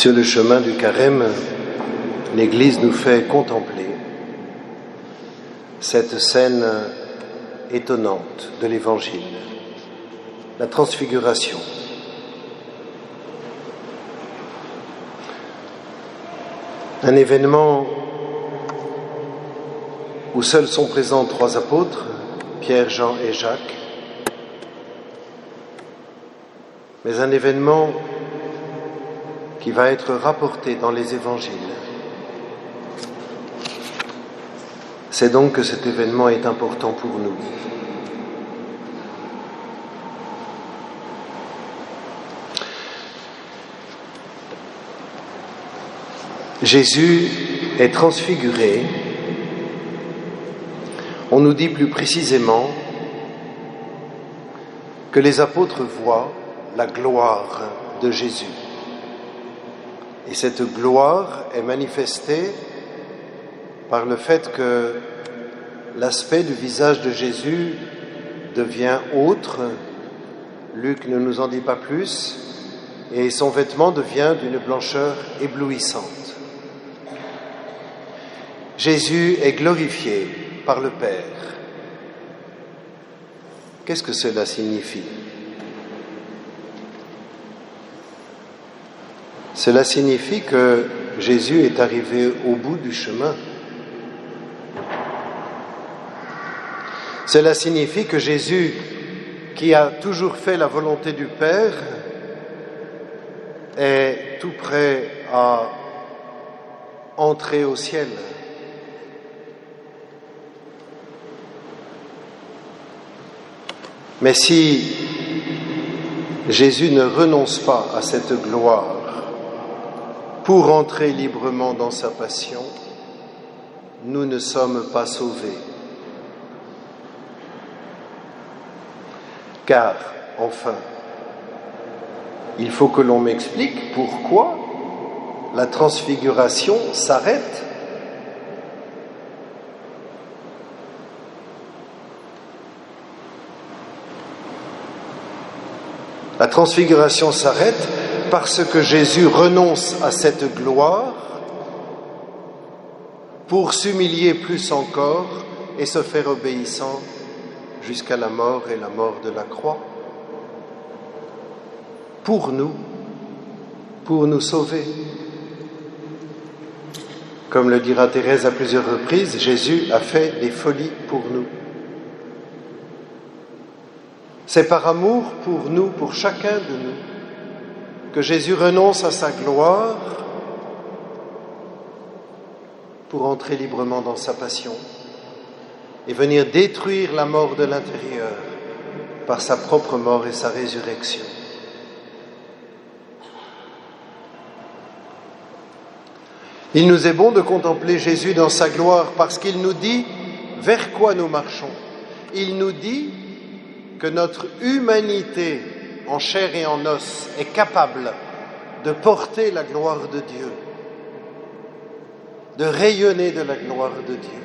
Sur le chemin du Carême, l'Église nous fait contempler cette scène étonnante de l'Évangile, la transfiguration. Un événement où seuls sont présents trois apôtres, Pierre, Jean et Jacques, mais un événement qui va être rapporté dans les évangiles. C'est donc que cet événement est important pour nous. Jésus est transfiguré. On nous dit plus précisément que les apôtres voient la gloire de Jésus. Et cette gloire est manifestée par le fait que l'aspect du visage de Jésus devient autre. Luc ne nous en dit pas plus, et son vêtement devient d'une blancheur éblouissante. Jésus est glorifié par le Père. Qu'est-ce que cela signifie ? Cela signifie que Jésus est arrivé au bout du chemin. Cela signifie que Jésus, qui a toujours fait la volonté du Père, est tout prêt à entrer au ciel. Mais si Jésus ne renonce pas à cette gloire pour entrer librement dans sa passion, nous ne sommes pas sauvés. Car, enfin, il faut que l'on m'explique pourquoi la transfiguration s'arrête. La transfiguration s'arrête parce que Jésus renonce à cette gloire pour s'humilier plus encore et se faire obéissant jusqu'à la mort et la mort de la croix. Pour nous sauver. Comme le dira Thérèse à plusieurs reprises, Jésus a fait des folies pour nous. C'est par amour pour nous, pour chacun de nous, que Jésus renonce à sa gloire pour entrer librement dans sa passion et venir détruire la mort de l'intérieur par sa propre mort et sa résurrection. Il nous est bon de contempler Jésus dans sa gloire parce qu'il nous dit vers quoi nous marchons. Il nous dit que notre humanité en chair et en os est capable de porter la gloire de Dieu, de rayonner de la gloire de Dieu.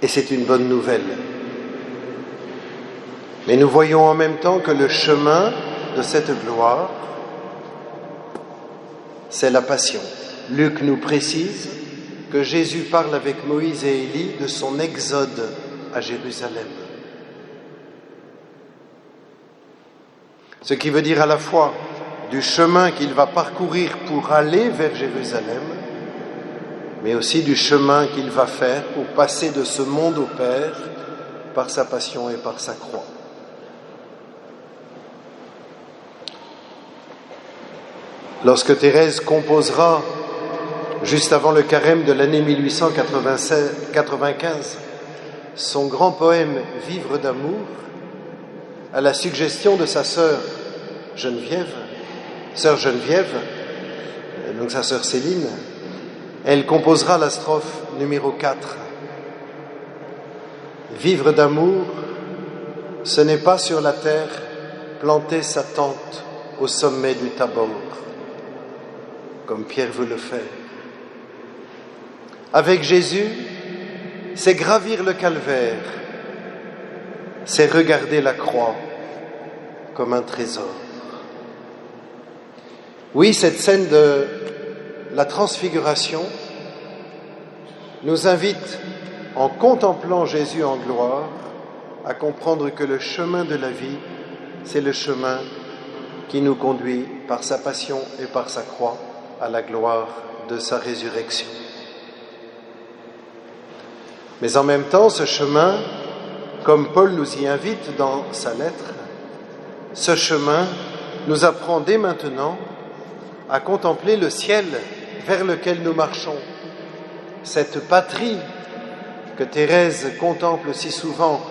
Et c'est une bonne nouvelle. Mais nous voyons en même temps que le chemin de cette gloire, c'est la passion. Luc nous précise que Jésus parle avec Moïse et Élie de son exode à Jérusalem. Ce qui veut dire à la fois du chemin qu'il va parcourir pour aller vers Jérusalem, mais aussi du chemin qu'il va faire pour passer de ce monde au Père par sa passion et par sa croix. Lorsque Thérèse composera, juste avant le carême de l'année 1895, son grand poème « Vivre d'amour », à la suggestion de sa sœur Geneviève, donc sa sœur Céline, elle composera la strophe numéro 4. « Vivre d'amour, ce n'est pas sur la terre planter sa tente au sommet du Tabor, comme Pierre veut le faire. Avec Jésus, c'est gravir le calvaire, c'est regarder la croix comme un trésor. Oui, cette scène de la transfiguration nous invite, en contemplant Jésus en gloire, à comprendre que le chemin de la vie, c'est le chemin qui nous conduit par sa passion et par sa croix à la gloire de sa résurrection. Mais en même temps, ce chemin, comme Paul nous y invite dans sa lettre, ce chemin nous apprend dès maintenant à contempler le ciel vers lequel nous marchons, cette patrie que Thérèse contemple si souvent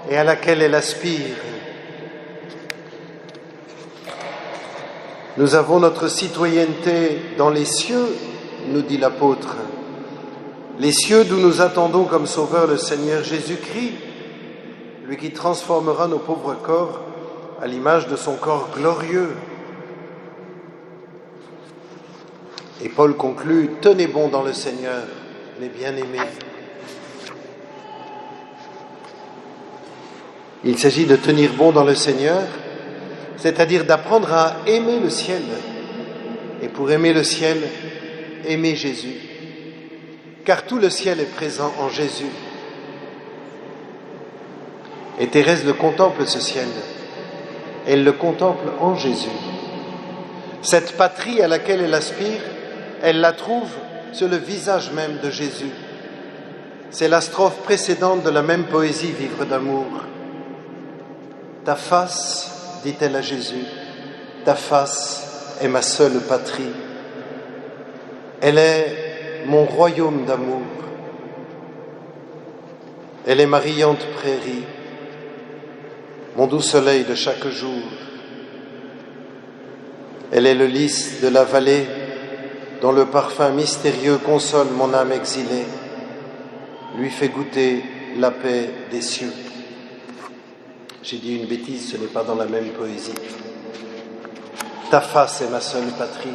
et à laquelle elle aspire. Nous avons notre citoyenneté dans les cieux, nous dit l'apôtre, les cieux d'où nous attendons comme sauveur le Seigneur Jésus-Christ, lui qui transformera nos pauvres corps à l'image de son corps glorieux. Et Paul conclut, « Tenez bon dans le Seigneur, mes bien-aimés. » Il s'agit de tenir bon dans le Seigneur, c'est-à-dire d'apprendre à aimer le ciel. Et pour aimer le ciel, aimer Jésus. Car tout le ciel est présent en Jésus. Et Thérèse le contemple, ce ciel. Elle le contemple en Jésus. Cette patrie à laquelle elle aspire, elle la trouve sur le visage même de Jésus. C'est la strophe précédente de la même poésie, Vivre d'amour. Ta face, dit-elle à Jésus, ta face est ma seule patrie. Elle est mon royaume d'amour. Elle est ma riante prairie, mon doux soleil de chaque jour. Elle est le lys de la vallée dont le parfum mystérieux console mon âme exilée, lui fait goûter la paix des cieux. J'ai dit une bêtise, ce n'est pas dans la même poésie. Ta face est ma seule patrie,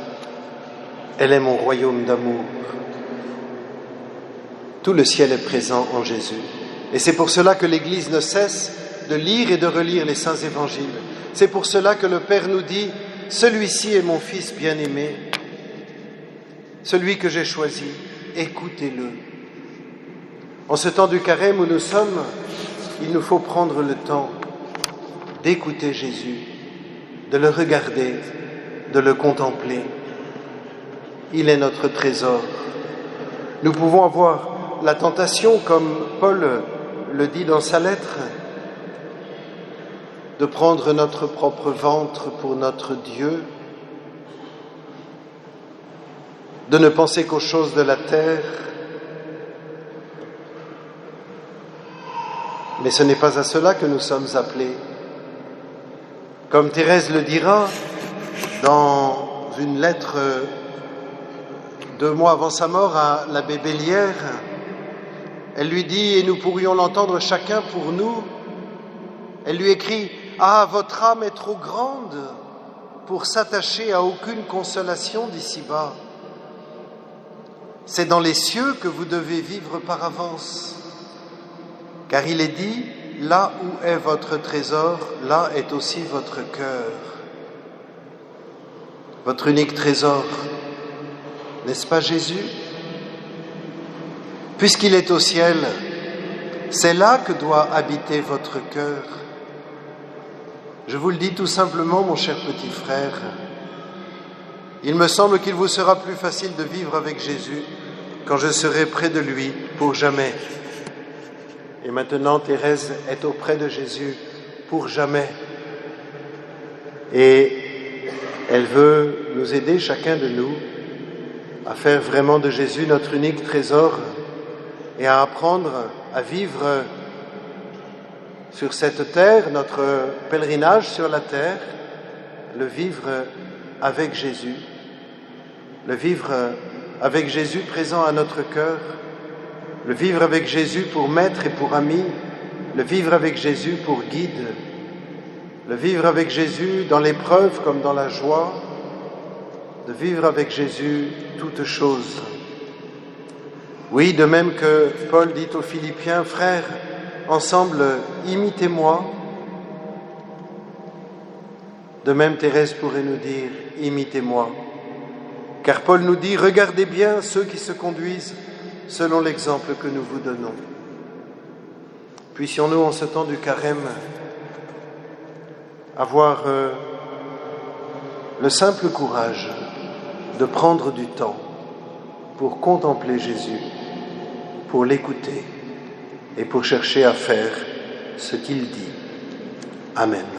elle est mon royaume d'amour. Tout le ciel est présent en Jésus. Et c'est pour cela que l'Église ne cesse de lire et de relire les saints évangiles. C'est pour cela que le Père nous dit, « Celui-ci est mon Fils bien-aimé, celui que j'ai choisi, écoutez-le. » En ce temps du carême où nous sommes, il nous faut prendre le temps d'écouter Jésus, de le regarder, de le contempler. Il est notre trésor. Nous pouvons avoir la tentation, comme Paul le dit dans sa lettre, de prendre notre propre ventre pour notre Dieu, de ne penser qu'aux choses de la terre. Mais ce n'est pas à cela que nous sommes appelés. Comme Thérèse le dira dans une lettre 2 mois avant sa mort à l'abbé Bellière, elle lui dit, et nous pourrions l'entendre chacun pour nous, elle lui écrit, « Ah, votre âme est trop grande pour s'attacher à aucune consolation d'ici-bas. C'est dans les cieux que vous devez vivre par avance. Car il est dit, là où est votre trésor, là est aussi votre cœur. » Votre unique trésor, n'est-ce pas Jésus? Puisqu'il est au ciel, c'est là que doit habiter votre cœur. Je vous le dis tout simplement, mon cher petit frère, il me semble qu'il vous sera plus facile de vivre avec Jésus quand je serai près de lui pour jamais. Et maintenant, Thérèse est auprès de Jésus pour jamais. Et elle veut nous aider, chacun de nous, à faire vraiment de Jésus notre unique trésor et à apprendre à vivre sur cette terre, notre pèlerinage sur la terre, le vivre avec Jésus, le vivre avec Jésus présent à notre cœur, le vivre avec Jésus pour maître et pour ami, le vivre avec Jésus pour guide, le vivre avec Jésus dans l'épreuve comme dans la joie, de vivre avec Jésus toutes choses. Oui, de même que Paul dit aux Philippiens, « Frères, ensemble, imitez-moi », de même Thérèse pourrait nous dire, « Imitez-moi ». Car Paul nous dit, regardez bien ceux qui se conduisent selon l'exemple que nous vous donnons. Puissions-nous, en ce temps du carême, avoir le simple courage de prendre du temps pour contempler Jésus, pour l'écouter et pour chercher à faire ce qu'il dit. Amen.